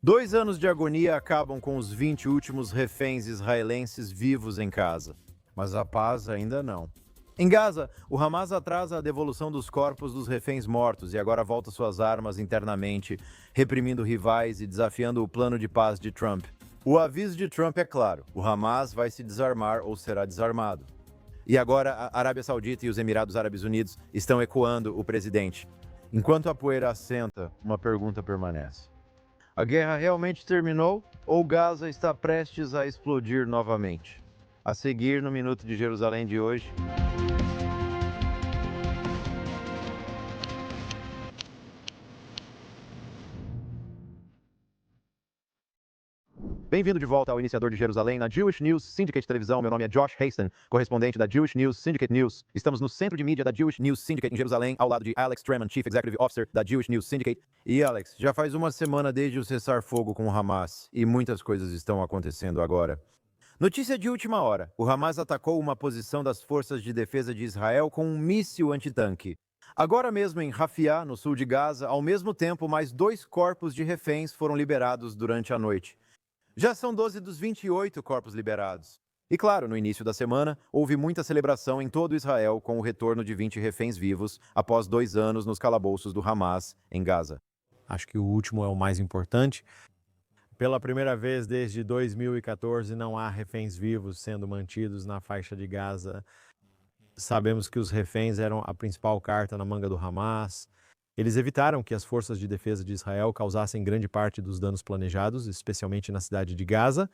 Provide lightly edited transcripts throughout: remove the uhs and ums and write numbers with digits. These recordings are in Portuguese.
2 anos de agonia acabam com os 20 últimos reféns israelenses vivos em casa. Mas a paz ainda não. Em Gaza, o Hamas atrasa a devolução dos corpos dos reféns mortos e agora volta suas armas internamente, reprimindo rivais e desafiando o plano de paz de Trump. O aviso de Trump é claro: o Hamas vai se desarmar ou será desarmado. E agora a Arábia Saudita e os Emirados Árabes Unidos estão ecoando o presidente. Enquanto a poeira assenta, uma pergunta permanece: a guerra realmente terminou ou Gaza está prestes a explodir novamente? A seguir, no Minuto de Jerusalém de hoje. Bem-vindo de volta ao Iniciador de Jerusalém na Jewish News Syndicate Televisão. Meu nome é Josh Hasten, correspondente da Jewish News Syndicate News. Estamos no centro de mídia da Jewish News Syndicate em Jerusalém, ao lado de Alex Treman, Chief Executive Officer da Jewish News Syndicate. E Alex, já faz uma semana desde o cessar-fogo com o Hamas e muitas coisas estão acontecendo agora. Notícia de última hora: o Hamas atacou uma posição das forças de defesa de Israel com um míssil antitanque. Agora mesmo em Rafah, no sul de Gaza, ao mesmo tempo, mais 2 corpos de reféns foram liberados durante a noite. Já são 12 dos 28 corpos liberados. E claro, no início da semana, houve muita celebração em todo Israel com o retorno de 20 reféns vivos após 2 anos nos calabouços do Hamas em Gaza. Acho que o último é o mais importante. Pela primeira vez desde 2014, não há reféns vivos sendo mantidos na faixa de Gaza. Sabemos que os reféns eram a principal carta na manga do Hamas. Eles evitaram que as forças de defesa de Israel causassem grande parte dos danos planejados, especialmente na cidade de Gaza.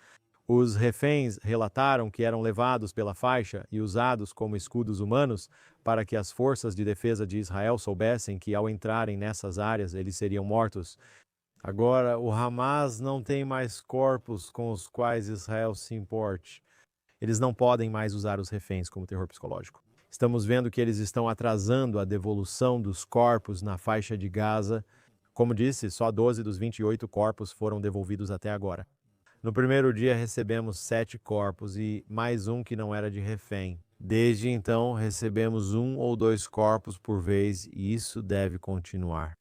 Os reféns relataram que eram levados pela faixa e usados como escudos humanos para que as forças de defesa de Israel soubessem que, ao entrarem nessas áreas, eles seriam mortos. Agora, o Hamas não tem mais corpos com os quais Israel se importe. Eles não podem mais usar os reféns como terror psicológico. Estamos vendo que eles estão atrasando a devolução dos corpos na faixa de Gaza. Como disse, só 12 dos 28 corpos foram devolvidos até agora. No primeiro dia recebemos 7 corpos e mais um que não era de refém. Desde então recebemos 1 ou 2 corpos por vez e isso deve continuar.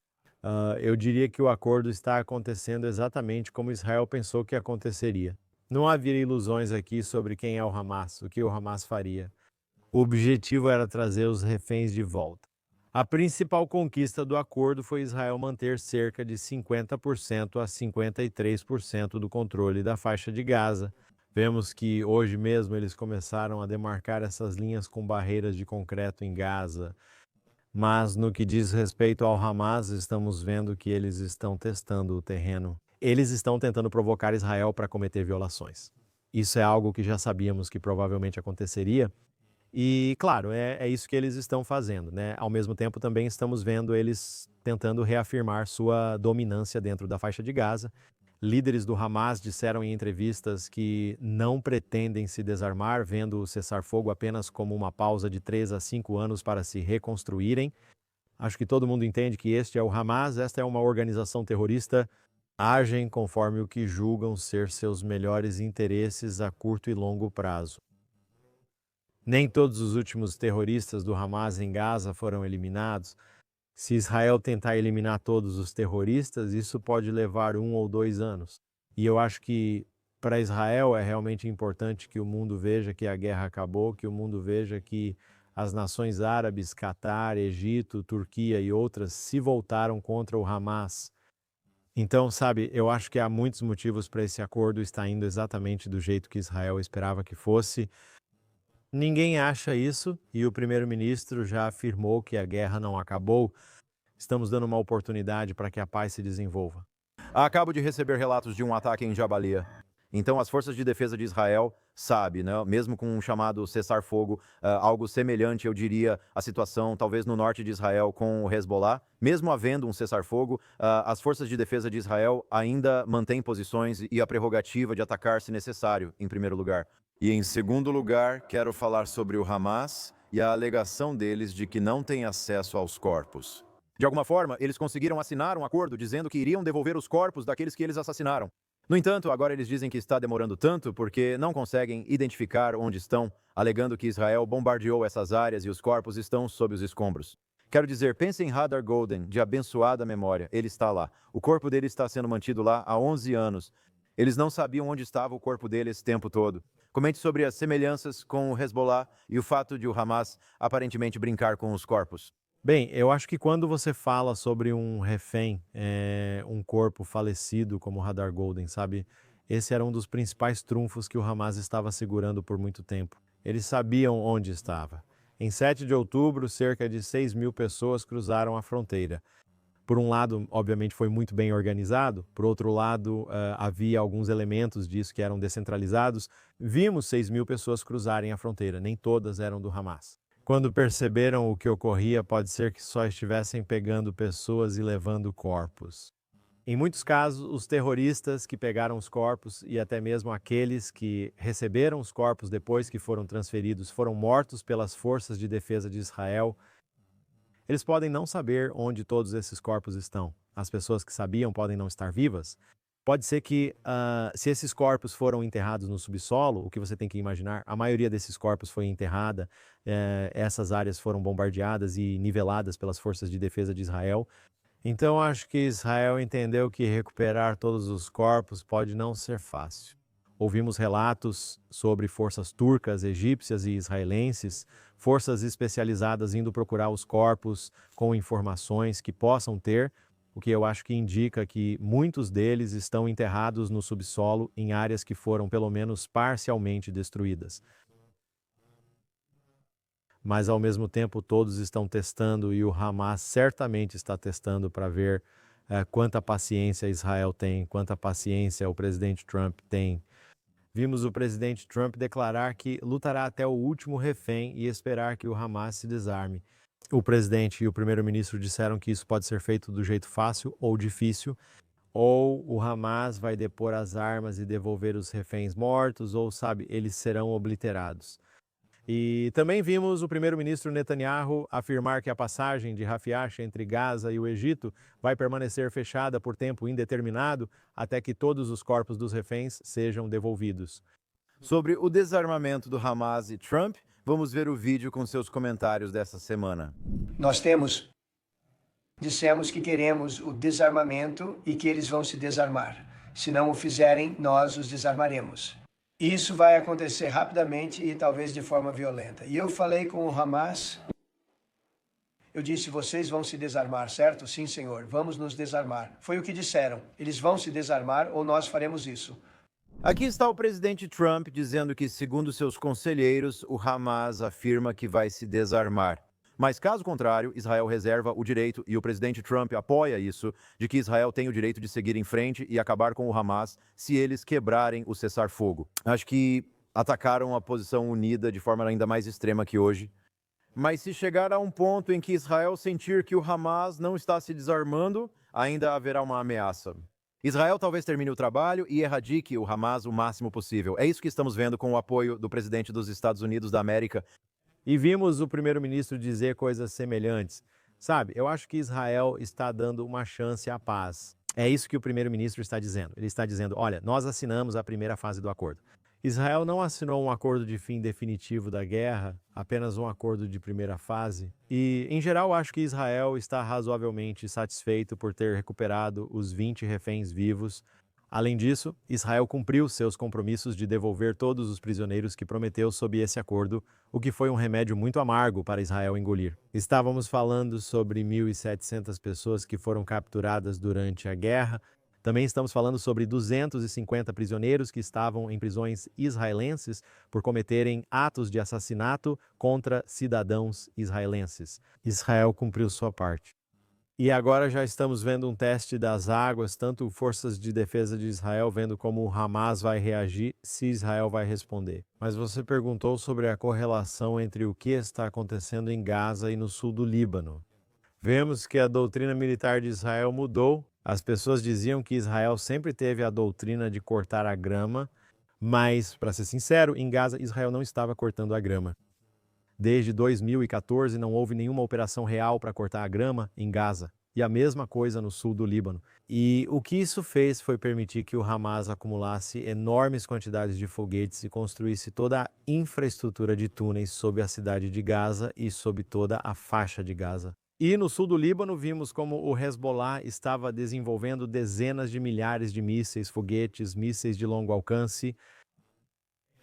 Eu diria que o acordo está acontecendo exatamente como Israel pensou que aconteceria. Não havia ilusões aqui sobre quem é o Hamas, o que o Hamas faria. O objetivo era trazer os reféns de volta. A principal conquista do acordo foi Israel manter cerca de 50% a 53% do controle da faixa de Gaza. Vemos que hoje mesmo eles começaram a demarcar essas linhas com barreiras de concreto em Gaza. Mas no que diz respeito ao Hamas, estamos vendo que eles estão testando o terreno. Eles estão tentando provocar Israel para cometer violações. Isso é algo que já sabíamos que provavelmente aconteceria. E, claro, é isso que eles estão fazendo, né? Ao mesmo tempo, também estamos vendo eles tentando reafirmar sua dominância dentro da faixa de Gaza. Líderes do Hamas disseram em entrevistas que não pretendem se desarmar, vendo o cessar-fogo apenas como uma pausa de 3 a 5 anos para se reconstruírem. Acho que todo mundo entende que este é o Hamas, esta é uma organização terrorista. Agem conforme o que julgam ser seus melhores interesses a curto e longo prazo. Nem todos os últimos terroristas do Hamas em Gaza foram eliminados. Se Israel tentar eliminar todos os terroristas, isso pode levar 1 ou 2 anos. E eu acho que para Israel é realmente importante que o mundo veja que a guerra acabou, que o mundo veja que as nações árabes, Catar, Egito, Turquia e outras se voltaram contra o Hamas. Então, sabe, eu acho que há muitos motivos para esse acordo estar indo exatamente do jeito que Israel esperava que fosse. Ninguém acha isso e o primeiro-ministro já afirmou que a guerra não acabou. Estamos dando uma oportunidade para que a paz se desenvolva. Acabo de receber relatos de um ataque em Jabalia. Então, as forças de defesa de Israel sabem, né, mesmo com um chamado cessar-fogo, algo semelhante, eu diria, à situação talvez no norte de Israel com o Hezbollah, mesmo havendo um cessar-fogo, as forças de defesa de Israel ainda mantêm posições e a prerrogativa de atacar se necessário, em primeiro lugar. E em segundo lugar, quero falar sobre o Hamas e a alegação deles de que não têm acesso aos corpos. De alguma forma, eles conseguiram assinar um acordo dizendo que iriam devolver os corpos daqueles que eles assassinaram. No entanto, agora eles dizem que está demorando tanto porque não conseguem identificar onde estão, alegando que Israel bombardeou essas áreas e os corpos estão sob os escombros. Quero dizer, pense em Hadar Golden, de abençoada memória. Ele está lá. O corpo dele está sendo mantido lá há 11 anos. Eles não sabiam onde estava o corpo dele esse tempo todo. Comente sobre as semelhanças com o Hezbollah e o fato de o Hamas aparentemente brincar com os corpos. Bem, eu acho que quando você fala sobre um refém, um corpo falecido como o Hadar Golden, sabe? Esse era um dos principais trunfos que o Hamas estava segurando por muito tempo. Eles sabiam onde estava. Em 7 de outubro, cerca de 6.000 pessoas cruzaram a fronteira. Por um lado, obviamente, foi muito bem organizado, por outro lado, havia alguns elementos disso que eram descentralizados. Vimos 6.000 pessoas cruzarem a fronteira, nem todas eram do Hamas. Quando perceberam o que ocorria, pode ser que só estivessem pegando pessoas e levando corpos. Em muitos casos, os terroristas que pegaram os corpos e até mesmo aqueles que receberam os corpos depois que foram transferidos foram mortos pelas forças de defesa de Israel. Eles podem não saber onde todos esses corpos estão. As pessoas que sabiam podem não estar vivas. Pode ser que, se esses corpos foram enterrados no subsolo, o que você tem que imaginar, a maioria desses corpos foi enterrada, essas áreas foram bombardeadas e niveladas pelas forças de defesa de Israel. Então, acho que Israel entendeu que recuperar todos os corpos pode não ser fácil. Ouvimos relatos sobre forças turcas, egípcias e israelenses, forças especializadas indo procurar os corpos com informações que possam ter, o que eu acho que indica que muitos deles estão enterrados no subsolo em áreas que foram pelo menos parcialmente destruídas. Mas ao mesmo tempo todos estão testando e o Hamas certamente está testando para ver quanta paciência Israel tem, quanta paciência o presidente Trump tem. Vimos o presidente Trump declarar que lutará até o último refém e esperar que o Hamas se desarme. O presidente e o primeiro-ministro disseram que isso pode ser feito do jeito fácil ou difícil, ou o Hamas vai depor as armas e devolver os reféns mortos, ou, sabe, eles serão obliterados. E também vimos o primeiro-ministro Netanyahu afirmar que a passagem de Rafiah entre Gaza e o Egito vai permanecer fechada por tempo indeterminado até que todos os corpos dos reféns sejam devolvidos. Sobre o desarmamento do Hamas e Trump, vamos ver o vídeo com seus comentários dessa semana. Nós dissemos que queremos o desarmamento e que eles vão se desarmar. Se não o fizerem, nós os desarmaremos. Isso vai acontecer rapidamente e talvez de forma violenta. E eu falei com o Hamas, eu disse, vocês vão se desarmar, certo? Sim, senhor, vamos nos desarmar. Foi o que disseram, eles vão se desarmar ou nós faremos isso. Aqui está o presidente Trump dizendo que, segundo seus conselheiros, o Hamas afirma que vai se desarmar. Mas, caso contrário, Israel reserva o direito, e o presidente Trump apoia isso, de que Israel tem o direito de seguir em frente e acabar com o Hamas se eles quebrarem o cessar-fogo. Acho que atacaram a posição unida de forma ainda mais extrema que hoje. Mas se chegar a um ponto em que Israel sentir que o Hamas não está se desarmando, ainda haverá uma ameaça. Israel talvez termine o trabalho e erradique o Hamas o máximo possível. É isso que estamos vendo com o apoio do presidente dos Estados Unidos da América. E vimos o primeiro-ministro dizer coisas semelhantes. Sabe, eu acho que Israel está dando uma chance à paz. É isso que o primeiro-ministro está dizendo. Ele está dizendo, olha, nós assinamos a primeira fase do acordo. Israel não assinou um acordo de fim definitivo da guerra, apenas um acordo de primeira fase. E, em geral, acho que Israel está razoavelmente satisfeito por ter recuperado os 20 reféns vivos. Além disso, Israel cumpriu seus compromissos de devolver todos os prisioneiros que prometeu sob esse acordo, o que foi um remédio muito amargo para Israel engolir. Estávamos falando sobre 1.700 pessoas que foram capturadas durante a guerra. Também estamos falando sobre 250 prisioneiros que estavam em prisões israelenses por cometerem atos de assassinato contra cidadãos israelenses. Israel cumpriu sua parte. E agora já estamos vendo um teste das águas, tanto forças de defesa de Israel vendo como o Hamas vai reagir, se Israel vai responder. Mas você perguntou sobre a correlação entre o que está acontecendo em Gaza e no sul do Líbano. Vemos que a doutrina militar de Israel mudou. As pessoas diziam que Israel sempre teve a doutrina de cortar a grama, mas, para ser sincero, em Gaza Israel não estava cortando a grama. Desde 2014 não houve nenhuma operação real para cortar a grama em Gaza. E a mesma coisa no sul do Líbano. E o que isso fez foi permitir que o Hamas acumulasse enormes quantidades de foguetes e construísse toda a infraestrutura de túneis sob a cidade de Gaza e sob toda a faixa de Gaza. E no sul do Líbano, vimos como o Hezbollah estava desenvolvendo dezenas de milhares de mísseis, foguetes, mísseis de longo alcance.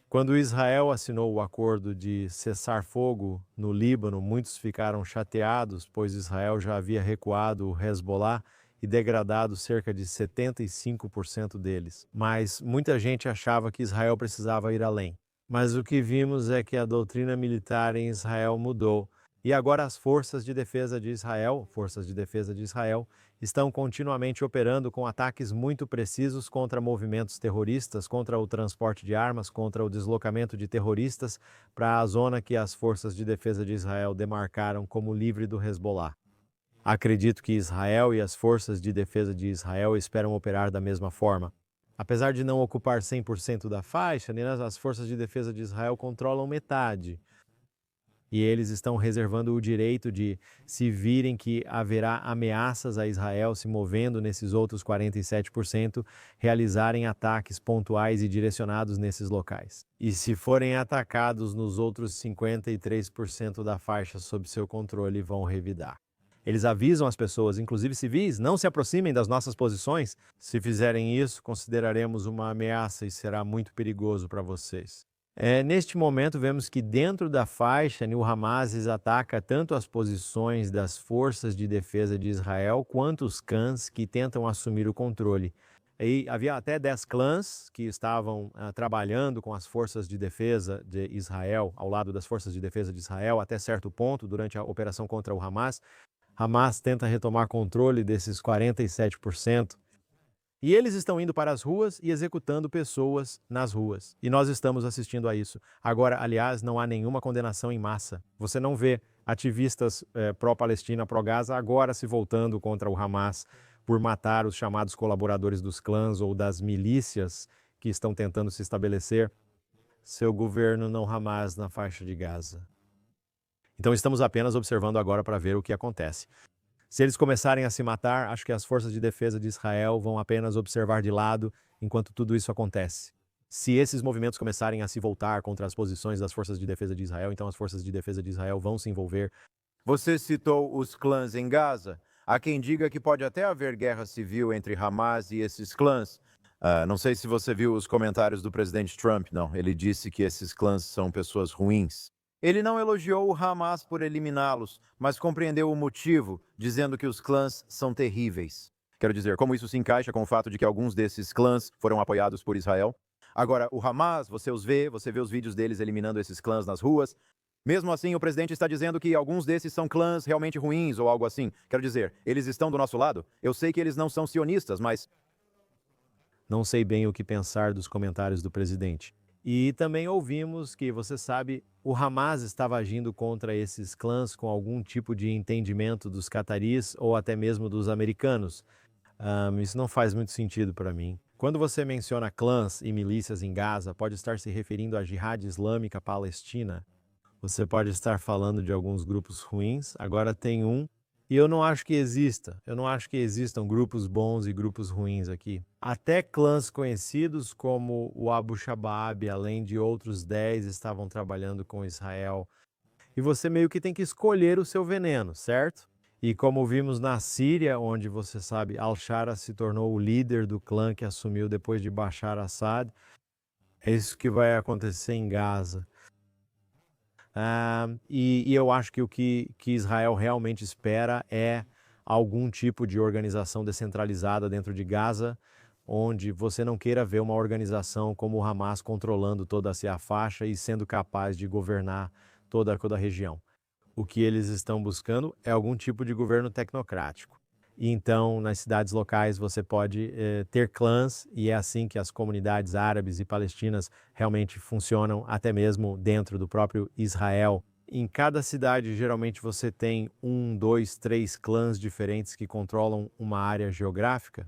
Quando Israel assinou o acordo de cessar-fogo no Líbano, muitos ficaram chateados, pois Israel já havia recuado o Hezbollah e degradado cerca de 75% deles. Mas muita gente achava que Israel precisava ir além. Mas o que vimos é que a doutrina militar em Israel mudou. E agora as forças de defesa de Israel, estão continuamente operando com ataques muito precisos contra movimentos terroristas, contra o transporte de armas, contra o deslocamento de terroristas para a zona que as forças de defesa de Israel demarcaram como livre do Hezbollah. Acredito que Israel e as forças de defesa de Israel esperam operar da mesma forma. Apesar de não ocupar 100% da faixa, as forças de defesa de Israel controlam metade. E eles estão reservando o direito de, se virem que haverá ameaças a Israel se movendo nesses outros 47%, realizarem ataques pontuais e direcionados nesses locais. E se forem atacados nos outros 53% da faixa sob seu controle, vão revidar. Eles avisam as pessoas, inclusive civis, não se aproximem das nossas posições. Se fizerem isso, consideraremos uma ameaça e será muito perigoso para vocês. Neste momento, vemos que dentro da faixa, o Hamas ataca tanto as posições das forças de defesa de Israel, quanto os clãs que tentam assumir o controle. E havia até 10 clãs que estavam trabalhando com as forças de defesa de Israel, ao lado das forças de defesa de Israel, até certo ponto, durante a operação contra o Hamas. Hamas tenta retomar controle desses 47%. E eles estão indo para as ruas e executando pessoas nas ruas. E nós estamos assistindo a isso. Agora, aliás, não há nenhuma condenação em massa. Você não vê ativistas pró-Palestina, pró-Gaza agora se voltando contra o Hamas por matar os chamados colaboradores dos clãs ou das milícias que estão tentando se estabelecer. Seu governo não Hamas na faixa de Gaza. Então estamos apenas observando agora para ver o que acontece. Se eles começarem a se matar, acho que as forças de defesa de Israel vão apenas observar de lado enquanto tudo isso acontece. Se esses movimentos começarem a se voltar contra as posições das forças de defesa de Israel, então as forças de defesa de Israel vão se envolver. Você citou os clãs em Gaza. Há quem diga que pode até haver guerra civil entre Hamas e esses clãs. Não sei se você viu os comentários do presidente Trump, não. Ele disse que esses clãs são pessoas ruins. Ele não elogiou o Hamas por eliminá-los, mas compreendeu o motivo, dizendo que os clãs são terríveis. Quero dizer, como isso se encaixa com o fato de que alguns desses clãs foram apoiados por Israel? Agora, o Hamas, você vê os vídeos deles eliminando esses clãs nas ruas. Mesmo assim, o presidente está dizendo que alguns desses são clãs realmente ruins ou algo assim. Quero dizer, eles estão do nosso lado? Eu sei que eles não são sionistas, mas... Não sei bem o que pensar dos comentários do presidente. E também ouvimos que, você sabe, o Hamas estava agindo contra esses clãs com algum tipo de entendimento dos cataris ou até mesmo dos americanos. Isso não faz muito sentido para mim. Quando você menciona clãs e milícias em Gaza, pode estar se referindo à Jihad Islâmica Palestina. Você pode estar falando de alguns grupos ruins, agora tem um. E eu não acho que exista. Eu não acho que existam grupos bons e grupos ruins aqui. Até clãs conhecidos como o Abu Shabaab, além de outros 10, estavam trabalhando com Israel. E você meio que tem que escolher o seu veneno, certo? E como vimos na Síria, onde você sabe, Al-Shara se tornou o líder do clã que assumiu depois de Bashar Assad, é isso que vai acontecer em Gaza. E eu acho que o que Israel realmente espera é algum tipo de organização descentralizada dentro de Gaza, onde você não queira ver uma organização como o Hamas controlando toda a faixa e sendo capaz de governar toda a região. O que eles estão buscando é algum tipo de governo tecnocrático. E então, nas cidades locais, você pode ter clãs, e é assim que as comunidades árabes e palestinas realmente funcionam, até mesmo dentro do próprio Israel. Em cada cidade, geralmente, você tem 1, 2, 3 clãs diferentes que controlam uma área geográfica.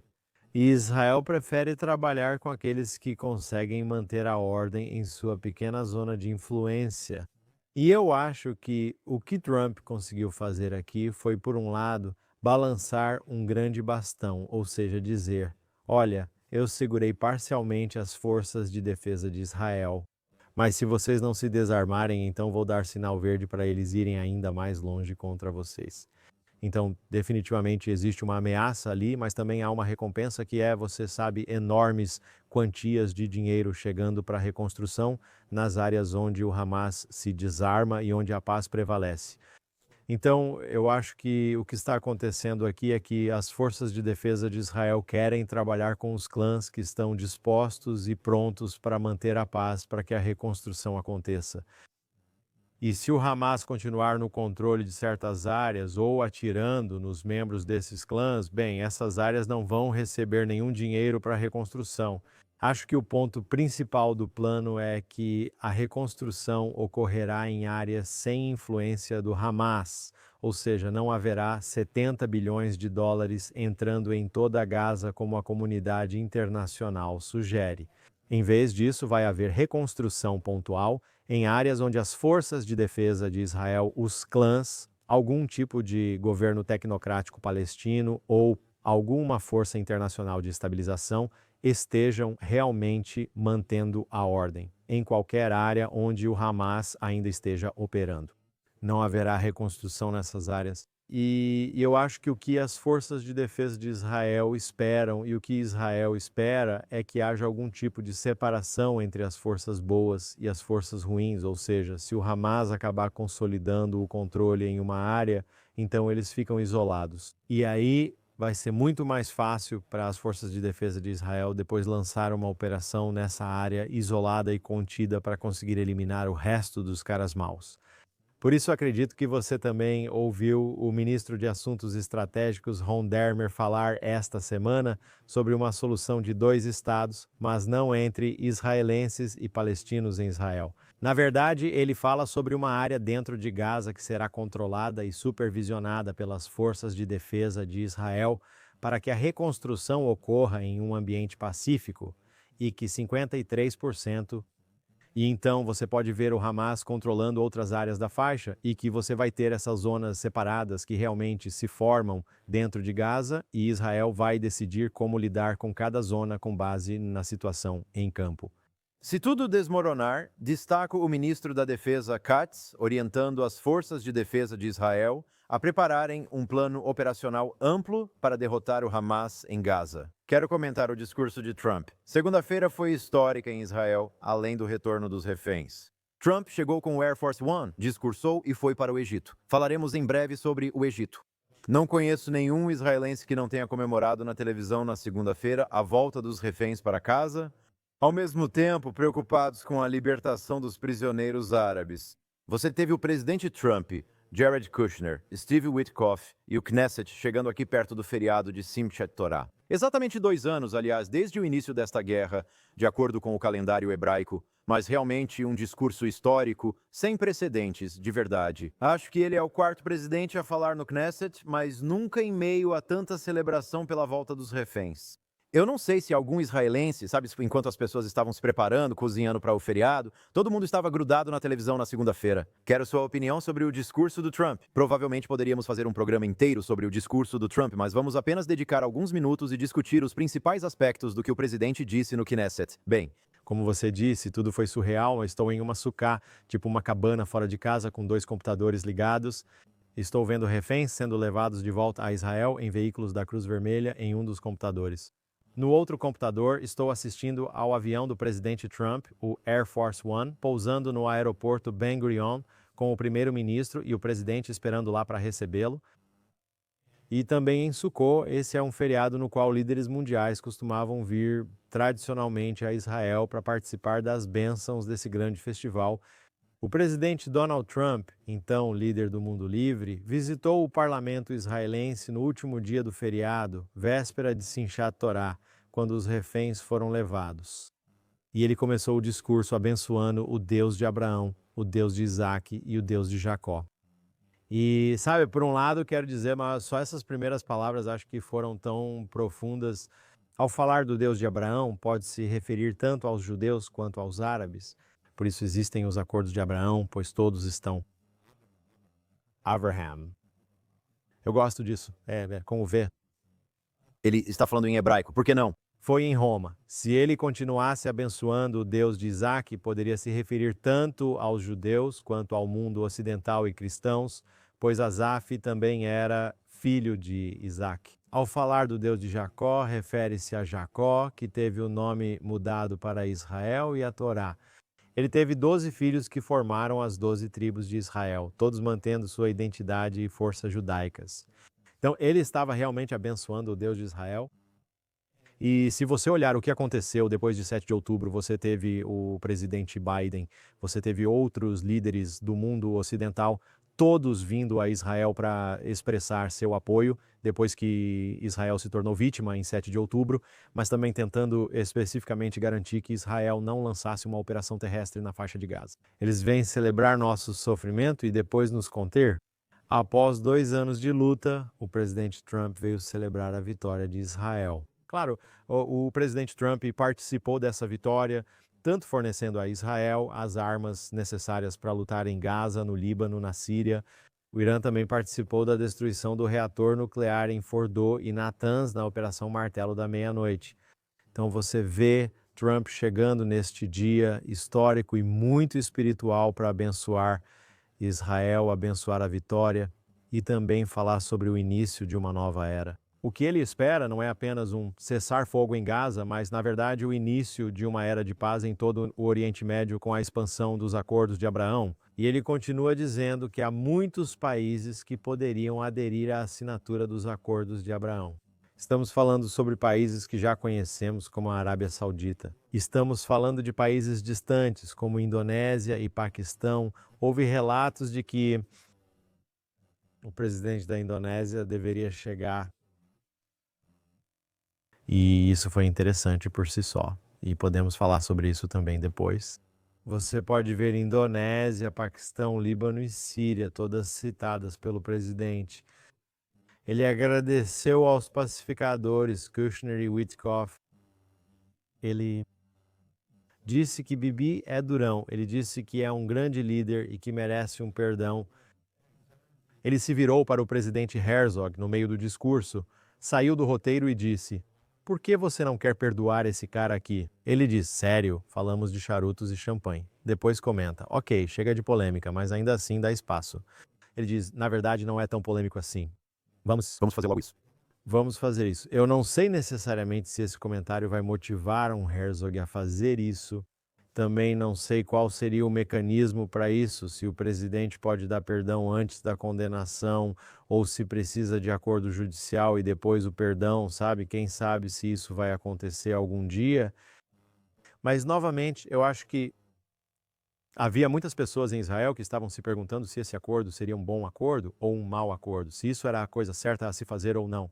E Israel prefere trabalhar com aqueles que conseguem manter a ordem em sua pequena zona de influência. E eu acho que o que Trump conseguiu fazer aqui foi, por um lado, balançar um grande bastão, ou seja, dizer, olha, eu segurei parcialmente as forças de defesa de Israel, mas se vocês não se desarmarem, então vou dar sinal verde para eles irem ainda mais longe contra vocês. Então, definitivamente existe uma ameaça ali, mas também há uma recompensa que é, você sabe, enormes quantias de dinheiro chegando para a reconstrução nas áreas onde o Hamas se desarma e onde a paz prevalece. Então, eu acho que o que está acontecendo aqui é que as forças de defesa de Israel querem trabalhar com os clãs que estão dispostos e prontos para manter a paz, para que a reconstrução aconteça. E se o Hamas continuar no controle de certas áreas ou atirando nos membros desses clãs, bem, essas áreas não vão receber nenhum dinheiro para a reconstrução. Acho que o ponto principal do plano é que a reconstrução ocorrerá em áreas sem influência do Hamas, ou seja, não haverá 70 bilhões de dólares entrando em toda a Gaza como a comunidade internacional sugere. Em vez disso, vai haver reconstrução pontual em áreas onde as forças de defesa de Israel, os clãs, algum tipo de governo tecnocrático palestino ou alguma força internacional de estabilização estejam realmente mantendo a ordem, em qualquer área onde o Hamas ainda esteja operando. Não haverá reconstrução nessas áreas. E eu acho que o que as forças de defesa de Israel esperam e o que Israel espera é que haja algum tipo de separação entre as forças boas e as forças ruins, ou seja, se o Hamas acabar consolidando o controle em uma área, então eles ficam isolados. E aí vai ser muito mais fácil para as forças de defesa de Israel depois lançar uma operação nessa área isolada e contida para conseguir eliminar o resto dos caras maus. Por isso, acredito que você também ouviu o ministro de Assuntos Estratégicos, Ron Dermer, falar esta semana sobre uma solução de 2 estados, mas não entre israelenses e palestinos em Israel. Na verdade, ele fala sobre uma área dentro de Gaza que será controlada e supervisionada pelas forças de defesa de Israel para que a reconstrução ocorra em um ambiente pacífico e que 53%. E então você pode ver o Hamas controlando outras áreas da faixa e que você vai ter essas zonas separadas que realmente se formam dentro de Gaza e Israel vai decidir como lidar com cada zona com base na situação em campo. Se tudo desmoronar, destaco o ministro da Defesa Katz orientando as forças de defesa de Israel a prepararem um plano operacional amplo para derrotar o Hamas em Gaza. Quero comentar o discurso de Trump. Segunda-feira foi histórica em Israel, além do retorno dos reféns. Trump chegou com o Air Force One, discursou e foi para o Egito. Falaremos em breve sobre o Egito. Não conheço nenhum israelense que não tenha comemorado na televisão na segunda-feira a volta dos reféns para casa, ao mesmo tempo preocupados com a libertação dos prisioneiros árabes. Você teve o presidente Trump, Jared Kushner, Steve Witkoff e o Knesset chegando aqui perto do feriado de Simchat Torah. Exatamente 2 anos, aliás, desde o início desta guerra, de acordo com o calendário hebraico, mas realmente um discurso histórico, sem precedentes, de verdade. Acho que ele é o 4º presidente a falar no Knesset, mas nunca em meio a tanta celebração pela volta dos reféns. Eu não sei se algum israelense, sabe, enquanto as pessoas estavam se preparando, cozinhando para o feriado, todo mundo estava grudado na televisão na segunda-feira. Quero sua opinião sobre o discurso do Trump. Provavelmente poderíamos fazer um programa inteiro sobre o discurso do Trump, mas vamos apenas dedicar alguns minutos e discutir os principais aspectos do que o presidente disse no Knesset. Bem, como você disse, tudo foi surreal. Eu estou em uma sucá, tipo uma cabana fora de casa com 2 computadores ligados. Estou vendo reféns sendo levados de volta a Israel em veículos da Cruz Vermelha em um dos computadores. No outro computador, estou assistindo ao avião do presidente Trump, o Air Force One, pousando no aeroporto Ben Gurion, com o primeiro-ministro e o presidente esperando lá para recebê-lo. E também em Sukkot, esse é um feriado no qual líderes mundiais costumavam vir tradicionalmente a Israel para participar das bênçãos desse grande festival. O presidente Donald Trump, então líder do mundo livre, visitou o parlamento israelense no último dia do feriado, véspera de Simchat Torah, quando os reféns foram levados. E ele começou o discurso abençoando o Deus de Abraão, o Deus de Isaac e o Deus de Jacó. E, sabe, por um lado, quero dizer, mas só essas primeiras palavras acho que foram tão profundas. Ao falar do Deus de Abraão, pode se referir tanto aos judeus quanto aos árabes. Por isso existem os acordos de Abraão, pois todos estão Abraham. Eu gosto disso, como ver. ele está falando em hebraico, por que não? Foi em Roma. Se ele continuasse abençoando o Deus de Isaac, poderia se referir tanto aos judeus quanto ao mundo ocidental e cristãos, pois Asaf também era filho de Isaac. Ao falar do Deus de Jacó, refere-se a Jacó, que teve o nome mudado para Israel, e a Torá. Ele teve 12 filhos que formaram as 12 tribos de Israel, todos mantendo sua identidade e forças judaicas. Então, ele estava realmente abençoando o Deus de Israel. E se você olhar o que aconteceu depois de 7 de outubro, você teve o presidente Biden, você teve outros líderes do mundo ocidental, todos vindo a Israel para expressar seu apoio, depois que Israel se tornou vítima em 7 de outubro, mas também tentando especificamente garantir que Israel não lançasse uma operação terrestre na faixa de Gaza. Eles vêm celebrar nosso sofrimento e depois nos conter. Após 2 anos de luta, o presidente Trump veio celebrar a vitória de Israel. Claro, o presidente Trump participou dessa vitória, tanto fornecendo a Israel as armas necessárias para lutar em Gaza, no Líbano, na Síria. O Irã também participou da destruição do reator nuclear em Fordow e Natanz na Operação Martelo da Meia-Noite. Então você vê Trump chegando neste dia histórico e muito espiritual para abençoar Israel, abençoar a vitória e também falar sobre o início de uma nova era. O que ele espera não é apenas um cessar-fogo em Gaza, mas, na verdade, o início de uma era de paz em todo o Oriente Médio com a expansão dos acordos de Abraão. E ele continua dizendo que há muitos países que poderiam aderir à assinatura dos acordos de Abraão. Estamos falando sobre países que já conhecemos, como a Arábia Saudita. Estamos falando de países distantes, como Indonésia e Paquistão. Houve relatos de que o presidente da Indonésia deveria chegar. E isso foi interessante por si só. E podemos falar sobre isso também depois. Você pode ver Indonésia, Paquistão, Líbano e Síria, todas citadas pelo presidente. Ele agradeceu aos pacificadores Kushner e Witkoff. Ele disse que Bibi é durão. Ele disse que é um grande líder e que merece um perdão. Ele se virou para o presidente Herzog no meio do discurso, saiu do roteiro e disse: "Por que você não quer perdoar esse cara aqui?" Ele diz: "Sério, falamos de charutos e champanhe." Depois comenta: "Ok, chega de polêmica, mas ainda assim dá espaço." Ele diz: "Na verdade não é tão polêmico assim. Vamos fazer logo isso." Vamos fazer isso." Eu não sei necessariamente se esse comentário vai motivar um Herzog a fazer isso. Também não sei qual seria o mecanismo para isso, se o presidente pode dar perdão antes da condenação ou se precisa de acordo judicial e depois o perdão, sabe? Quem sabe se isso vai acontecer algum dia. Mas, novamente, eu acho que havia muitas pessoas em Israel que estavam se perguntando se esse acordo seria um bom acordo ou um mau acordo, se isso era a coisa certa a se fazer ou não.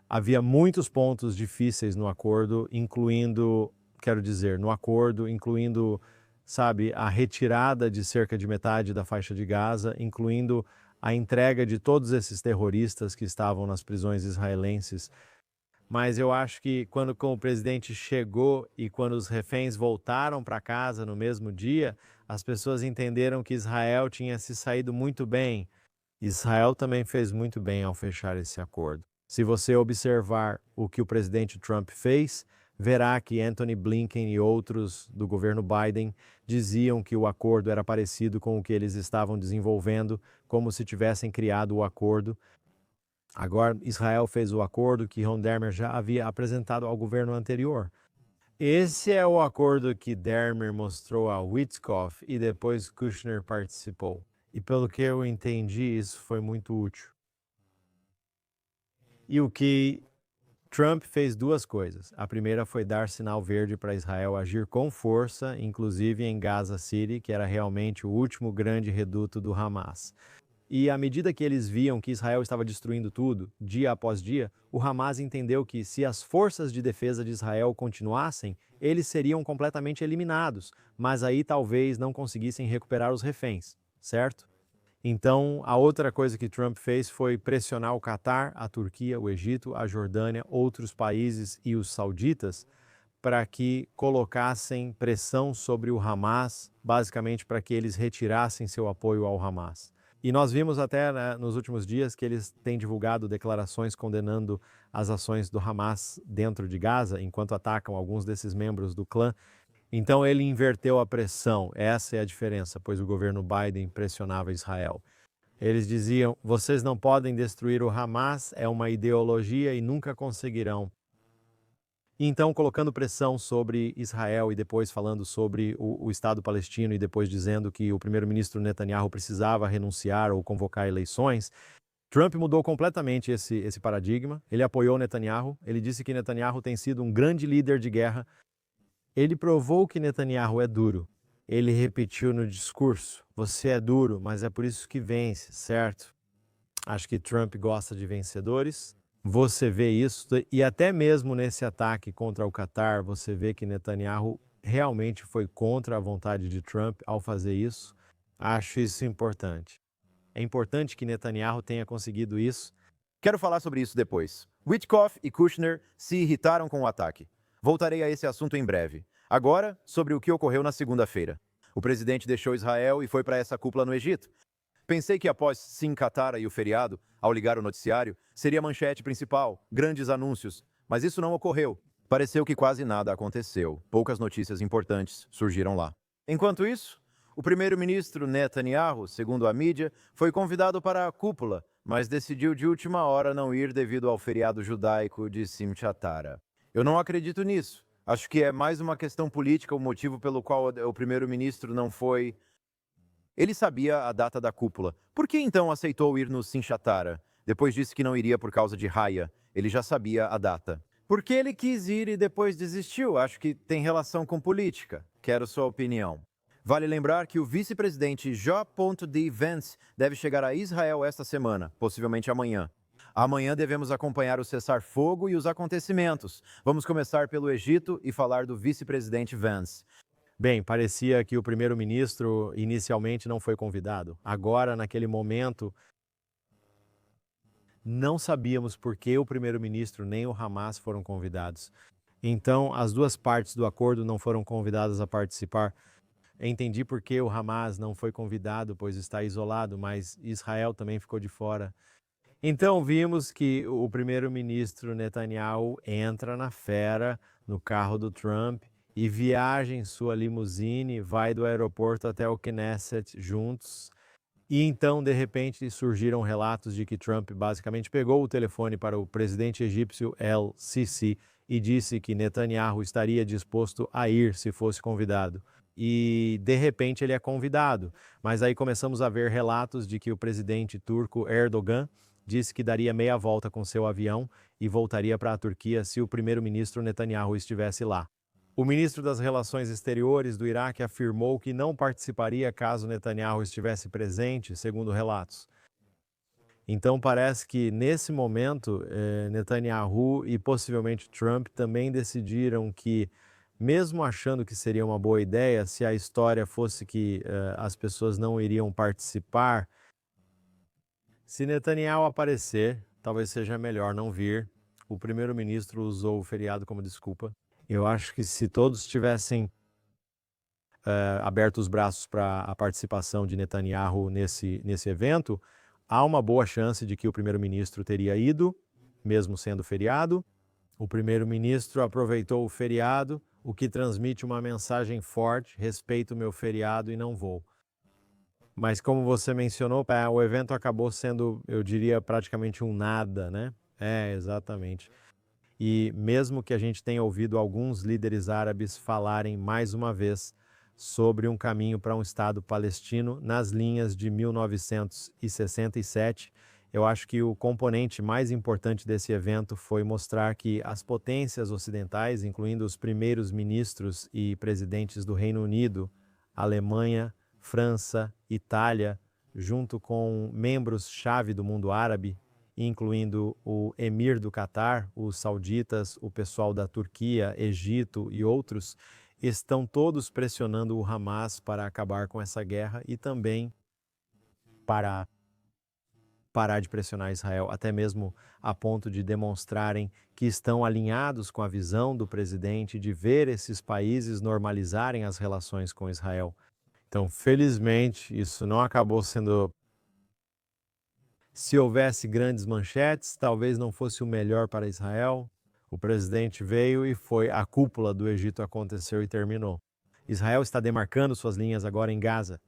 Havia muitos pontos difíceis no acordo, incluindo, sabe, a retirada de cerca de metade da faixa de Gaza, incluindo a entrega de todos esses terroristas que estavam nas prisões israelenses. Mas eu acho que quando o presidente chegou e quando os reféns voltaram para casa no mesmo dia, as pessoas entenderam que Israel tinha se saído muito bem. Israel também fez muito bem ao fechar esse acordo. Se você observar o que o presidente Trump fez, verá que Antony Blinken e outros do governo Biden diziam que o acordo era parecido com o que eles estavam desenvolvendo, como se tivessem criado o acordo. Agora, Israel fez o acordo que Ron Dermer já havia apresentado ao governo anterior. Esse é o acordo que Dermer mostrou a Witkoff e depois Kushner participou. E pelo que eu entendi, isso foi muito útil. E o que Trump fez duas coisas. A primeira foi dar sinal verde para Israel agir com força, inclusive em Gaza City, que era realmente o último grande reduto do Hamas. E à medida que eles viam que Israel estava destruindo tudo, dia após dia, o Hamas entendeu que se as forças de defesa de Israel continuassem, eles seriam completamente eliminados, mas aí talvez não conseguissem recuperar os reféns, certo? Então, a outra coisa que Trump fez foi pressionar o Catar, a Turquia, o Egito, a Jordânia, outros países e os sauditas para que colocassem pressão sobre o Hamas, basicamente para que eles retirassem seu apoio ao Hamas. E nós vimos até nos últimos dias que eles têm divulgado declarações condenando as ações do Hamas dentro de Gaza, enquanto atacam alguns desses membros do clã. Então ele inverteu a pressão, essa é a diferença, pois o governo Biden pressionava Israel. Eles diziam: vocês não podem destruir o Hamas, é uma ideologia e nunca conseguirão. Então, colocando pressão sobre Israel e depois falando sobre o Estado palestino e depois dizendo que o primeiro-ministro Netanyahu precisava renunciar ou convocar eleições, Trump mudou completamente esse paradigma. Ele apoiou Netanyahu, ele disse que Netanyahu tem sido um grande líder de guerra. Ele provou que Netanyahu é duro. Ele repetiu no discurso: você é duro, mas é por isso que vence, certo? Acho que Trump gosta de vencedores. Você vê isso, e até mesmo nesse ataque contra o Catar, você vê que Netanyahu realmente foi contra a vontade de Trump ao fazer isso. Acho isso importante. É importante que Netanyahu tenha conseguido isso. Quero falar sobre isso depois. Witkoff e Kushner se irritaram com o ataque. Voltarei a esse assunto em breve. Agora, sobre o que ocorreu na segunda-feira. O presidente deixou Israel e foi para essa cúpula no Egito. Pensei que após Sim Qatar e o feriado, ao ligar o noticiário, seria a manchete principal, grandes anúncios. Mas isso não ocorreu. Pareceu que quase nada aconteceu. Poucas notícias importantes surgiram lá. Enquanto isso, o primeiro-ministro Netanyahu, segundo a mídia, foi convidado para a cúpula, mas decidiu de última hora não ir devido ao feriado judaico de Simchat Torah. Eu não acredito nisso. Acho que é mais uma questão política o motivo pelo qual o primeiro-ministro não foi. Ele sabia a data da cúpula. Por que então aceitou ir no Simchat Torah? Depois disse que não iria por causa de Raya. Ele já sabia a data. Por que ele quis ir e depois desistiu? Acho que tem relação com política. Quero sua opinião. Vale lembrar que o vice-presidente J.D. Vance deve chegar a Israel esta semana, possivelmente amanhã. Amanhã devemos acompanhar o cessar-fogo e os acontecimentos. Vamos começar pelo Egito e falar do vice-presidente Vance. Bem, parecia que o primeiro-ministro inicialmente não foi convidado. Agora, naquele momento, não sabíamos por que o primeiro-ministro nem o Hamas foram convidados. Então, as duas partes do acordo não foram convidadas a participar. Entendi por que o Hamas não foi convidado, pois está isolado, mas Israel também ficou de fora. Então, vimos que o primeiro-ministro Netanyahu entra na fera, no carro do Trump, e viaja em sua limusine, vai do aeroporto até o Knesset juntos. E então, de repente, surgiram relatos de que Trump basicamente pegou o telefone para o presidente egípcio El-Sisi e disse que Netanyahu estaria disposto a ir se fosse convidado. E, de repente, ele é convidado. Mas aí começamos a ver relatos de que o presidente turco Erdogan disse que daria meia volta com seu avião e voltaria para a Turquia se o primeiro-ministro Netanyahu estivesse lá. O ministro das Relações Exteriores do Iraque afirmou que não participaria caso Netanyahu estivesse presente, segundo relatos. Então parece que nesse momento Netanyahu e possivelmente Trump também decidiram que, mesmo achando que seria uma boa ideia, se a história fosse que as pessoas não iriam participar, se Netanyahu aparecer, talvez seja melhor não vir. O primeiro-ministro usou o feriado como desculpa. Eu acho que se todos tivessem aberto os braços para a participação de Netanyahu nesse evento, há uma boa chance de que o primeiro-ministro teria ido, mesmo sendo feriado. O primeiro-ministro aproveitou o feriado, o que transmite uma mensagem forte: respeito o meu feriado e não vou. Mas como você mencionou, o evento acabou sendo, eu diria, praticamente um nada, né? Exatamente. E mesmo que a gente tenha ouvido alguns líderes árabes falarem mais uma vez sobre um caminho para um Estado palestino nas linhas de 1967, eu acho que o componente mais importante desse evento foi mostrar que as potências ocidentais, incluindo os primeiros ministros e presidentes do Reino Unido, Alemanha, França, Itália, junto com membros-chave do mundo árabe, incluindo o emir do Catar, os sauditas, o pessoal da Turquia, Egito e outros, estão todos pressionando o Hamas para acabar com essa guerra e também para parar de pressionar Israel, até mesmo a ponto de demonstrarem que estão alinhados com a visão do presidente de ver esses países normalizarem as relações com Israel. Então, felizmente, isso não acabou sendo. Se houvesse grandes manchetes, talvez não fosse o melhor para Israel. O presidente veio e foi, a cúpula do Egito aconteceu e terminou. Israel está demarcando suas linhas agora em Gaza.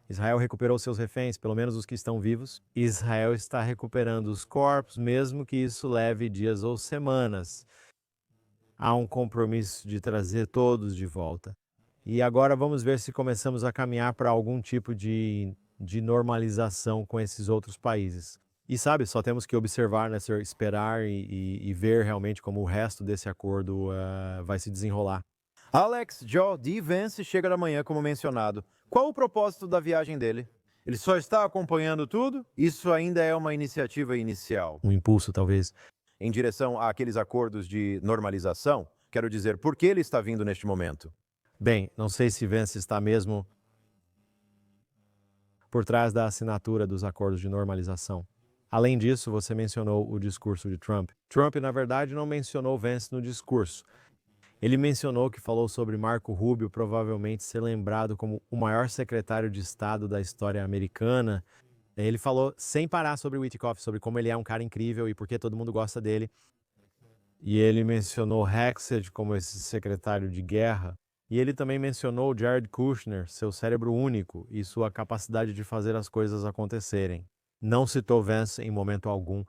Israel recuperou seus reféns, pelo menos os que estão vivos. Israel está recuperando os corpos, mesmo que isso leve dias ou semanas. Há um compromisso de trazer todos de volta. E agora vamos ver se começamos a caminhar para algum tipo de normalização com esses outros países. E sabe, só temos que observar, né, Sir, esperar e ver realmente como o resto desse acordo vai se desenrolar. Alex Joe D. Vance chega da manhã, como mencionado. Qual o propósito da viagem dele? Ele só está acompanhando tudo? Isso ainda é uma iniciativa inicial. Um impulso, talvez. Em direção àqueles acordos de normalização, quero dizer, por que ele está vindo neste momento? Bem, não sei se Vance está mesmo por trás da assinatura dos acordos de normalização. Além disso, você mencionou o discurso de Trump. Trump, na verdade, não mencionou Vance no discurso. Ele mencionou que falou sobre Marco Rubio provavelmente ser lembrado como o maior secretário de Estado da história americana. Ele falou sem parar sobre Witkoff, sobre como ele é um cara incrível e por que todo mundo gosta dele. E ele mencionou Hexed como esse secretário de guerra. E ele também mencionou Jared Kushner, seu cérebro único e sua capacidade de fazer as coisas acontecerem. Não citou Vance em momento algum.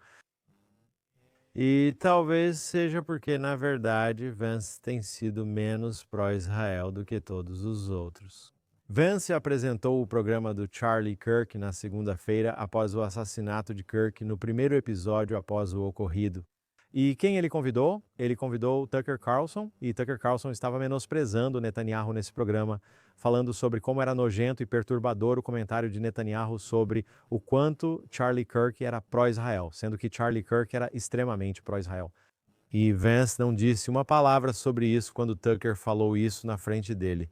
E talvez seja porque, na verdade, Vance tem sido menos pró-Israel do que todos os outros. Vance apresentou o programa do Charlie Kirk na segunda-feira após o assassinato de Kirk no primeiro episódio após o ocorrido. E quem ele convidou? Ele convidou Tucker Carlson, e Tucker Carlson estava menosprezando Netanyahu nesse programa, falando sobre como era nojento e perturbador o comentário de Netanyahu sobre o quanto Charlie Kirk era pró-Israel, sendo que Charlie Kirk era extremamente pró-Israel. E Vance não disse uma palavra sobre isso quando Tucker falou isso na frente dele.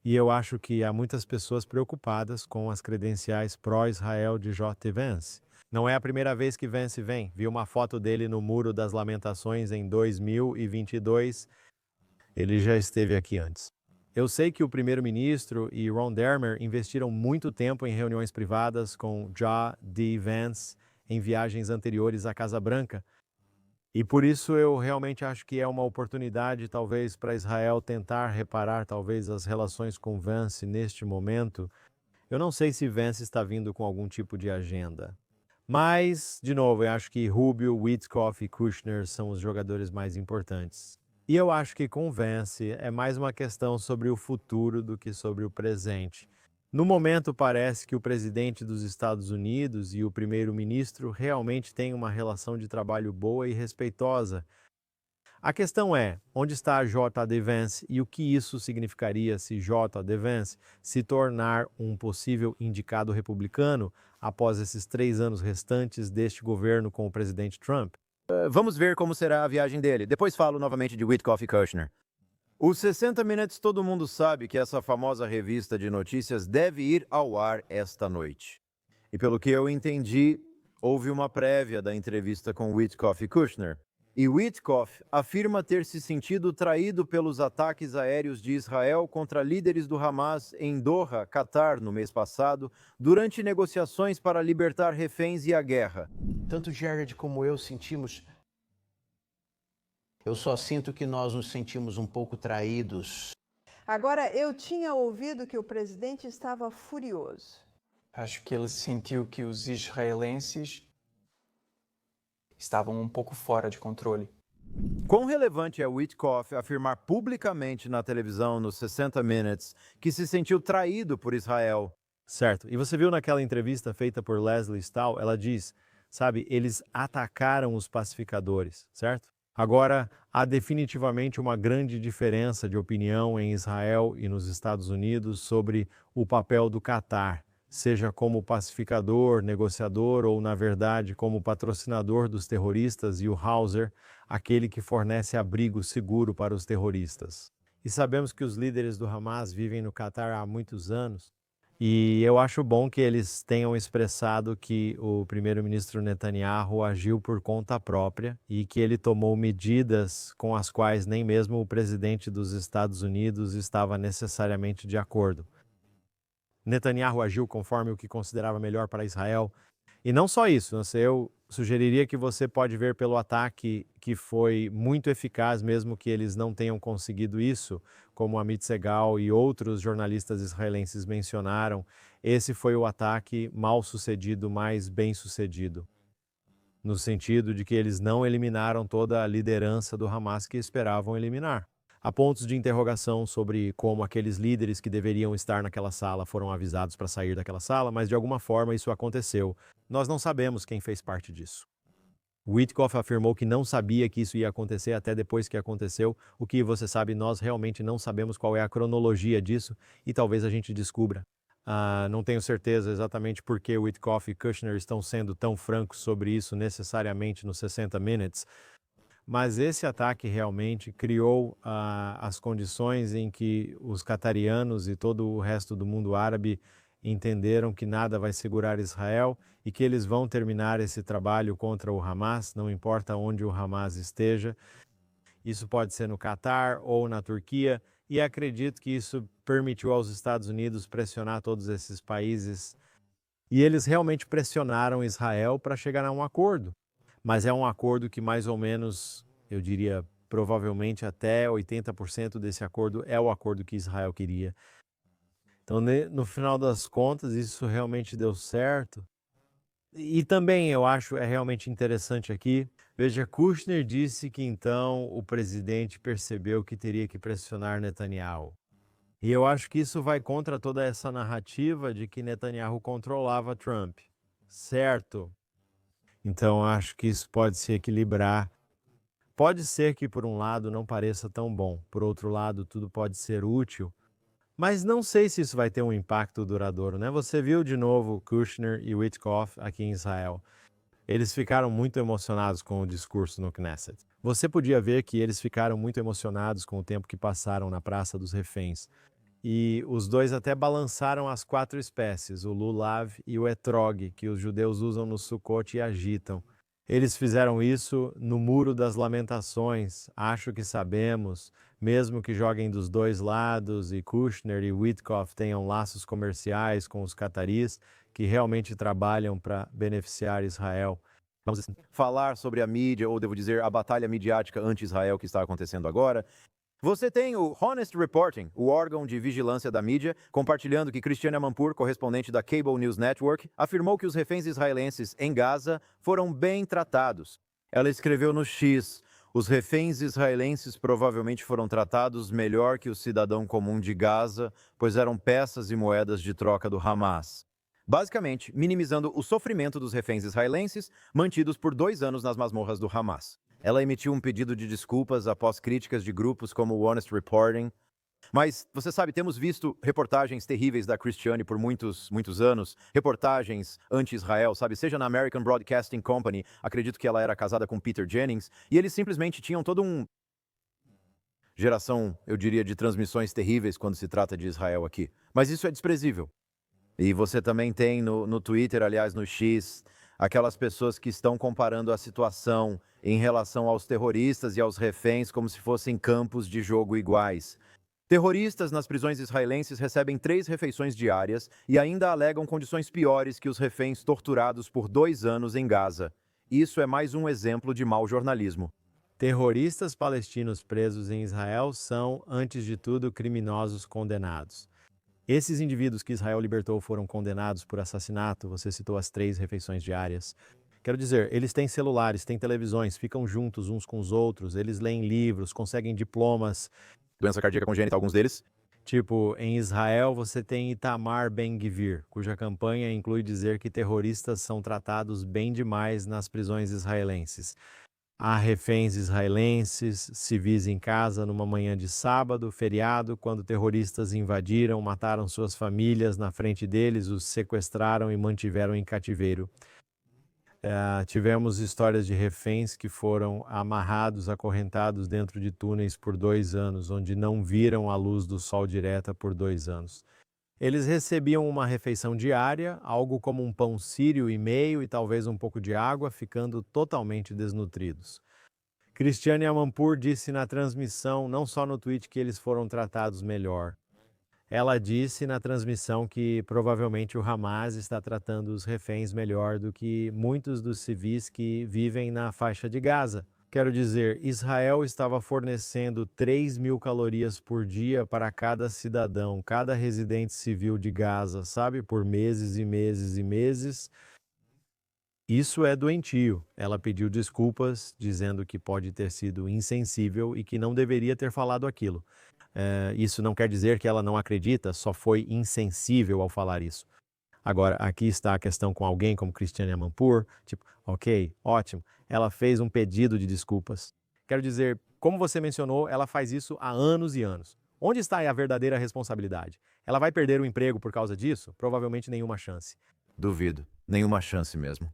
E eu acho que há muitas pessoas preocupadas com as credenciais pró-Israel de J.D. Vance. Não é a primeira vez que Vance vem. Vi uma foto dele no Muro das Lamentações em 2022. Ele já esteve aqui antes. Eu sei que o primeiro-ministro e Ron Dermer investiram muito tempo em reuniões privadas com J.D. Vance em viagens anteriores à Casa Branca. E por isso eu realmente acho que é uma oportunidade, talvez, para Israel tentar reparar, talvez, as relações com Vance neste momento. Eu não sei se Vance está vindo com algum tipo de agenda. Mas, de novo, eu acho que Rubio, Witkoff e Kushner são os jogadores mais importantes. E eu acho que com Vance é mais uma questão sobre o futuro do que sobre o presente. No momento, parece que o presidente dos Estados Unidos e o primeiro-ministro realmente têm uma relação de trabalho boa e respeitosa. A questão é, onde está J.D. Vance e o que isso significaria se J.D. Vance se tornar um possível indicado republicano após esses 3 anos restantes deste governo com o presidente Trump? Vamos ver como será a viagem dele. Depois falo novamente de Witkoff e Kushner. Os 60 Minutes, todo mundo sabe que essa famosa revista de notícias deve ir ao ar esta noite. E pelo que eu entendi, houve uma prévia da entrevista com Witkoff e Kushner. E Witkoff afirma ter se sentido traído pelos ataques aéreos de Israel contra líderes do Hamas em Doha, Catar, no mês passado, durante negociações para libertar reféns e a guerra. Tanto Jared como eu sentimos. Eu só sinto que nós nos sentimos um pouco traídos. Agora, eu tinha ouvido que o presidente estava furioso. Acho que ele sentiu que os israelenses estavam um pouco fora de controle. Quão relevante é Witkoff afirmar publicamente na televisão, nos 60 Minutes, que se sentiu traído por Israel? Certo. E você viu naquela entrevista feita por Leslie Stahl, ela diz, sabe, eles atacaram os pacificadores, certo? Agora, há definitivamente uma grande diferença de opinião em Israel e nos Estados Unidos sobre o papel do Catar, seja como pacificador, negociador ou, na verdade, como patrocinador dos terroristas e o Hauser, aquele que fornece abrigo seguro para os terroristas. E sabemos que os líderes do Hamas vivem no Catar há muitos anos, e eu acho bom que eles tenham expressado que o primeiro-ministro Netanyahu agiu por conta própria e que ele tomou medidas com as quais nem mesmo o presidente dos Estados Unidos estava necessariamente de acordo. Netanyahu agiu conforme o que considerava melhor para Israel. E não só isso, eu sugeriria que você pode ver pelo ataque que foi muito eficaz, mesmo que eles não tenham conseguido isso, como Amit Segal e outros jornalistas israelenses mencionaram, esse foi o ataque mal sucedido, mais bem sucedido, no sentido de que eles não eliminaram toda a liderança do Hamas que esperavam eliminar. Há pontos de interrogação sobre como aqueles líderes que deveriam estar naquela sala foram avisados para sair daquela sala, mas de alguma forma isso aconteceu. Nós não sabemos quem fez parte disso. Witkoff afirmou que não sabia que isso ia acontecer até depois que aconteceu. O que você sabe, nós realmente não sabemos qual é a cronologia disso e talvez a gente descubra. Não tenho certeza exatamente por que Witkoff e Kushner estão sendo tão francos sobre isso necessariamente nos 60 Minutes, mas esse ataque realmente criou as condições em que os qatarianos e todo o resto do mundo árabe entenderam que nada vai segurar Israel e que eles vão terminar esse trabalho contra o Hamas, não importa onde o Hamas esteja. Isso pode ser no Catar ou na Turquia, e acredito que isso permitiu aos Estados Unidos pressionar todos esses países. E eles realmente pressionaram Israel para chegar a um acordo. Mas é um acordo que mais ou menos, eu diria, provavelmente até 80% desse acordo é o acordo que Israel queria. Então, no final das contas, isso realmente deu certo. E também eu acho realmente interessante aqui, veja, Kushner disse que então o presidente percebeu que teria que pressionar Netanyahu. E eu acho que isso vai contra toda essa narrativa de que Netanyahu controlava Trump, certo? Então acho que isso pode se equilibrar. Pode ser que por um lado não pareça tão bom, por outro lado tudo pode ser útil, mas não sei se isso vai ter um impacto duradouro, né? Você viu de novo Kushner e Witkoff aqui em Israel. Eles ficaram muito emocionados com o discurso no Knesset. Você podia ver que eles ficaram muito emocionados com o tempo que passaram na Praça dos Reféns. E os dois até balançaram as 4 espécies, o lulav e o etrog, que os judeus usam no Sukkot e agitam. Eles fizeram isso no Muro das Lamentações, acho que sabemos, mesmo que joguem dos dois lados e Kushner e Witkoff tenham laços comerciais com os cataris, que realmente trabalham para beneficiar Israel. Vamos falar sobre a mídia, ou devo dizer, a batalha midiática anti-Israel que está acontecendo agora. Você tem o Honest Reporting, o órgão de vigilância da mídia, compartilhando que Christiane Amanpour, correspondente da Cable News Network, afirmou que os reféns israelenses em Gaza foram bem tratados. Ela escreveu no X: os reféns israelenses provavelmente foram tratados melhor que o cidadão comum de Gaza, pois eram peças e moedas de troca do Hamas. Basicamente, minimizando o sofrimento dos reféns israelenses mantidos por 2 anos nas masmorras do Hamas. Ela emitiu um pedido de desculpas após críticas de grupos como o Honest Reporting. Mas, você sabe, temos visto reportagens terríveis da Christiane por muitos anos, reportagens anti-Israel, sabe? Seja na American Broadcasting Company, acredito que ela era casada com Peter Jennings, e eles simplesmente tinham todo geração, eu diria, de transmissões terríveis quando se trata de Israel aqui. Mas isso é desprezível. E você também tem no Twitter, aliás, no X, aquelas pessoas que estão comparando a situação em relação aos terroristas e aos reféns como se fossem campos de jogo iguais. Terroristas nas prisões israelenses recebem 3 refeições diárias e ainda alegam condições piores que os reféns torturados por 2 anos em Gaza. Isso é mais um exemplo de mau jornalismo. Terroristas palestinos presos em Israel são, antes de tudo, criminosos condenados. Esses indivíduos que Israel libertou foram condenados por assassinato, você citou as 3 refeições diárias. Quero dizer, eles têm celulares, têm televisões, ficam juntos uns com os outros, eles leem livros, conseguem diplomas. Doença cardíaca congênita, alguns deles. Tipo, em Israel você tem Itamar Ben-Gvir, cuja campanha inclui dizer que terroristas são tratados bem demais nas prisões israelenses. Há reféns israelenses, civis em casa numa manhã de sábado, feriado, quando terroristas invadiram, mataram suas famílias na frente deles, os sequestraram e mantiveram em cativeiro. Tivemos histórias de reféns que foram amarrados, acorrentados dentro de túneis por 2 anos, onde não viram a luz do sol direta por 2 anos. Eles recebiam uma refeição diária, algo como um pão sírio e meio e talvez um pouco de água, ficando totalmente desnutridos. Christiane Amanpour disse na transmissão, não só no tweet, que eles foram tratados melhor. Ela disse na transmissão que provavelmente o Hamas está tratando os reféns melhor do que muitos dos civis que vivem na faixa de Gaza. Quero dizer, Israel estava fornecendo 3.000 calorias por dia para cada cidadão, cada residente civil de Gaza, sabe? Por meses e meses e meses. Isso é doentio. Ela pediu desculpas, dizendo que pode ter sido insensível e que não deveria ter falado aquilo. Isso não quer dizer que ela não acredita, só foi insensível ao falar isso. Agora, aqui está a questão com alguém como Christiane Amanpour, tipo, ok, ótimo, ela fez um pedido de desculpas. Quero dizer, como você mencionou, ela faz isso há anos e anos. Onde está a verdadeira responsabilidade? Ela vai perder o emprego por causa disso? Provavelmente nenhuma chance. Duvido. Nenhuma chance mesmo.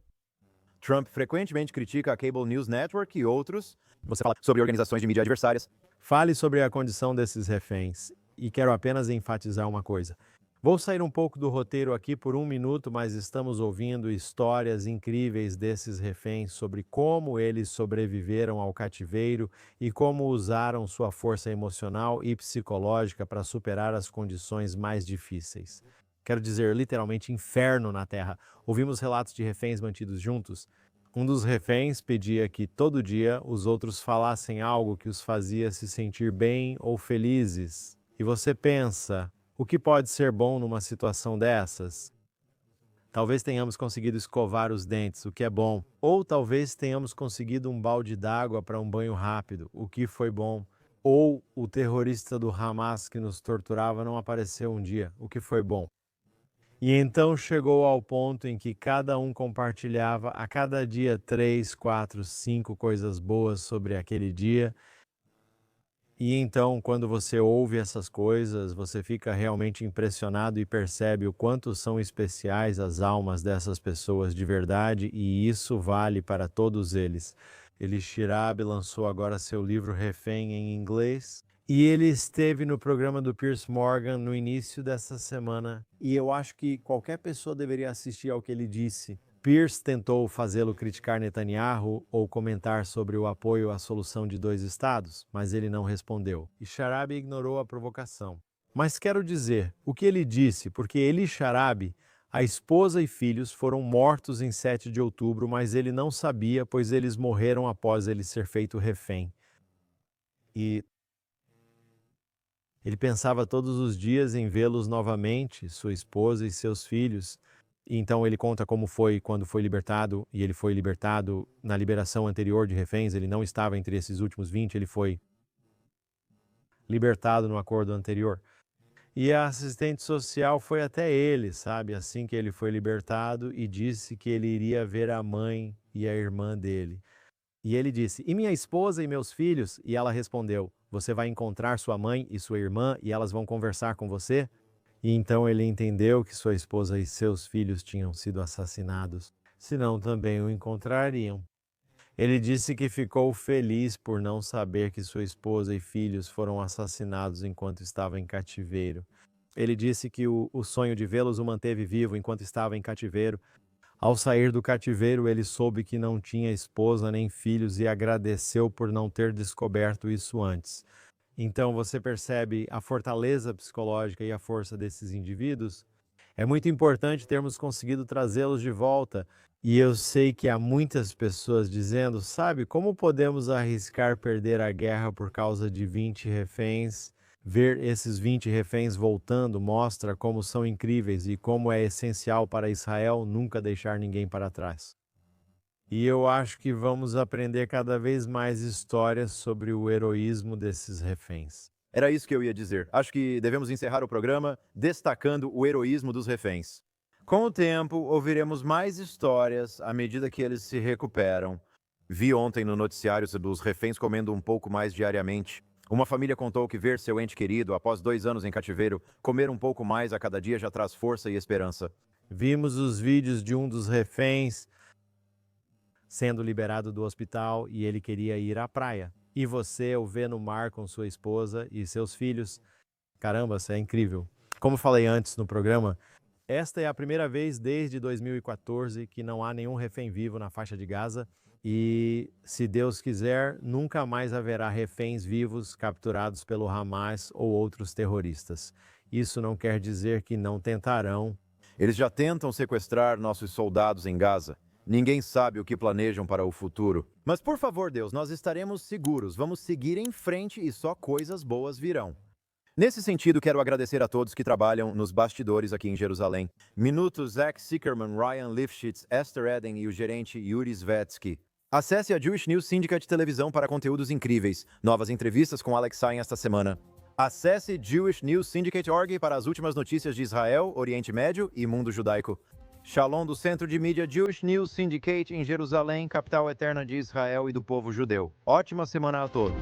Trump frequentemente critica a Cable News Network e outros. Você fala sobre organizações de mídia adversárias. Fale sobre a condição desses reféns. E quero apenas enfatizar uma coisa. Vou sair um pouco do roteiro aqui por 1 minuto, mas estamos ouvindo histórias incríveis desses reféns sobre como eles sobreviveram ao cativeiro e como usaram sua força emocional e psicológica para superar as condições mais difíceis. Quero dizer, literalmente inferno na Terra. Ouvimos relatos de reféns mantidos juntos. Um dos reféns pedia que todo dia os outros falassem algo que os fazia se sentir bem ou felizes. E você pensa, o que pode ser bom numa situação dessas? Talvez tenhamos conseguido escovar os dentes, o que é bom. Ou talvez tenhamos conseguido um balde d'água para um banho rápido, o que foi bom. Ou o terrorista do Hamas que nos torturava não apareceu um dia, o que foi bom. E então chegou ao ponto em que cada um compartilhava a cada dia 3, 4, 5 coisas boas sobre aquele dia. E então, quando você ouve essas coisas, você fica realmente impressionado e percebe o quanto são especiais as almas dessas pessoas de verdade, e isso vale para todos eles. Shirabe lançou agora seu livro Refém em inglês. E ele esteve no programa do Piers Morgan no início dessa semana. E eu acho que qualquer pessoa deveria assistir ao que ele disse. Piers tentou fazê-lo criticar Netanyahu ou comentar sobre o apoio à solução de 2 estados, mas ele não respondeu. E Sharabi ignorou a provocação. Mas quero dizer o que ele disse, porque Sharabi, a esposa e filhos foram mortos em 7 de outubro, mas ele não sabia, pois eles morreram após ele ser feito refém. E ele pensava todos os dias em vê-los novamente, sua esposa e seus filhos. E então ele conta como foi quando foi libertado, e ele foi libertado na liberação anterior de reféns. Ele não estava entre esses últimos 20, ele foi libertado no acordo anterior. E a assistente social foi até ele, sabe, assim que ele foi libertado, e disse que ele iria ver a mãe e a irmã dele. E ele disse, e minha esposa e meus filhos? E ela respondeu, você vai encontrar sua mãe e sua irmã e elas vão conversar com você? E então ele entendeu que sua esposa e seus filhos tinham sido assassinados, senão também o encontrariam. Ele disse que ficou feliz por não saber que sua esposa e filhos foram assassinados enquanto estava em cativeiro. Ele disse que o sonho de vê-los o manteve vivo enquanto estava em cativeiro. Ao sair do cativeiro, ele soube que não tinha esposa nem filhos e agradeceu por não ter descoberto isso antes. Então você percebe a fortaleza psicológica e a força desses indivíduos? É muito importante termos conseguido trazê-los de volta. E eu sei que há muitas pessoas dizendo, sabe, como podemos arriscar perder a guerra por causa de 20 reféns? Ver esses 20 reféns voltando mostra como são incríveis e como é essencial para Israel nunca deixar ninguém para trás. E eu acho que vamos aprender cada vez mais histórias sobre o heroísmo desses reféns. Era isso que eu ia dizer. Acho que devemos encerrar o programa destacando o heroísmo dos reféns. Com o tempo, ouviremos mais histórias à medida que eles se recuperam. Vi ontem no noticiário sobre os reféns comendo um pouco mais diariamente. Uma família contou que ver seu ente querido, após 2 anos em cativeiro, comer um pouco mais a cada dia já traz força e esperança. Vimos os vídeos de um dos reféns sendo liberado do hospital e ele queria ir à praia. E você o vê no mar com sua esposa e seus filhos. Caramba, isso é incrível. Como falei antes no programa, esta é a primeira vez desde 2014 que não há nenhum refém vivo na faixa de Gaza. E, se Deus quiser, nunca mais haverá reféns vivos capturados pelo Hamas ou outros terroristas. Isso não quer dizer que não tentarão. Eles já tentam sequestrar nossos soldados em Gaza. Ninguém sabe o que planejam para o futuro. Mas por favor, Deus, nós estaremos seguros. Vamos seguir em frente e só coisas boas virão. Nesse sentido, quero agradecer a todos que trabalham nos bastidores aqui em Jerusalém. Minuto, Zach Sickerman, Ryan Lifshitz, Esther Eden e o gerente Yuri Svetsky. Acesse a Jewish News Syndicate televisão para conteúdos incríveis. Novas entrevistas com Alex Sain esta semana. Acesse jewishnewssyndicate.org para as últimas notícias de Israel, Oriente Médio e mundo judaico. Shalom do Centro de Mídia Jewish News Syndicate em Jerusalém, capital eterna de Israel e do povo judeu. Ótima semana a todos.